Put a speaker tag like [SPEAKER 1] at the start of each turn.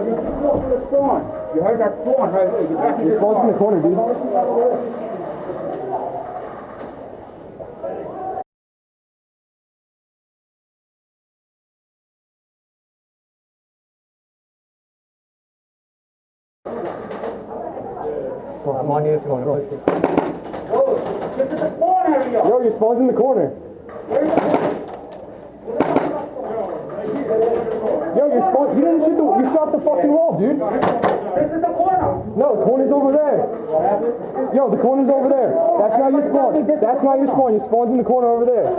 [SPEAKER 1] you keep walking the spawn. You heard that spawn right there. You back in
[SPEAKER 2] Your spawn's in the corner, dude.
[SPEAKER 3] I'm on you. Go.
[SPEAKER 1] Whoa, get to the spawn area.
[SPEAKER 2] Yo, your spawn's in the corner.
[SPEAKER 1] Where's the
[SPEAKER 2] Yo, your spawn. You didn't shoot you shot the fucking wall, dude.
[SPEAKER 1] This is the corner.
[SPEAKER 2] No, the corner's over there. Yo, the corner's over there. That's not your spawn. That's not your spawn. Your spawn's in the corner over there.